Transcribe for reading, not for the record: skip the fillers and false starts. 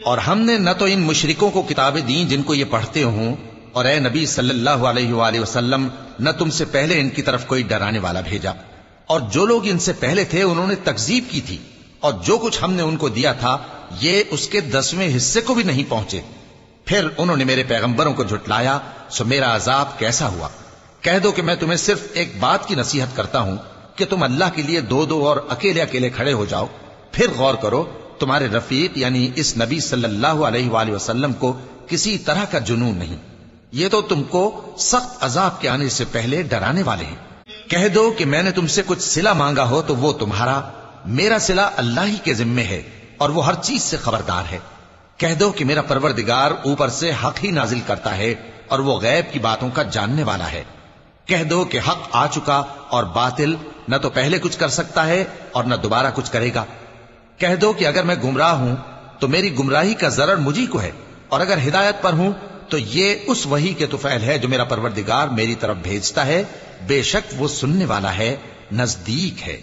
اور ہم نے نہ تو ان مشرکوں کو کتابیں دیں جن کو یہ پڑھتے ہوں، اور اے نبی صلی اللہ علیہ وآلہ وسلم نہ تم سے پہلے ان کی طرف کوئی ڈرانے والا بھیجا، اور جو لوگ ان سے پہلے تھے انہوں نے تکذیب کی تھی، اور جو کچھ ہم نے ان کو دیا تھا یہ اس کے 10ویں حصے کو بھی نہیں پہنچے۔ پھر انہوں نے میرے پیغمبروں کو جھٹلایا، سو میرا عذاب کیسا ہوا۔ کہہ دو کہ میں تمہیں صرف ایک بات کی نصیحت کرتا ہوں کہ تم اللہ کے لیے دو دو اور اکیلے اکیلے کھڑے ہو جاؤ، پھر غور کرو تمہارے رفیق یعنی اس نبی صلی اللہ علیہ وآلہ وسلم کو کسی طرح کا جنون نہیں، یہ تو تم کو سخت عذاب کے آنے سے پہلے ڈرانے والے ہیں۔ کہہ دو کہ میں نے تم سے کچھ صلہ مانگا ہو تو وہ تمہارا، میرا صلہ اللہ ہی کے ذمے ہے اور وہ ہر چیز سے خبردار ہے۔ کہہ دو کہ میرا پروردگار اوپر سے حق ہی نازل کرتا ہے اور وہ غیب کی باتوں کا جاننے والا ہے۔ کہہ دو کہ حق آ چکا اور باطل نہ تو پہلے کچھ کر سکتا ہے اور نہ دوبارہ کچھ کرے گا۔ کہہ دو کہ اگر میں گمراہ ہوں تو میری گمراہی کا ضرر مجھی کو ہے، اور اگر ہدایت پر ہوں تو یہ اس وحی کے طفیل ہے جو میرا پروردگار میری طرف بھیجتا ہے، بے شک وہ سننے والا ہے، نزدیک ہے۔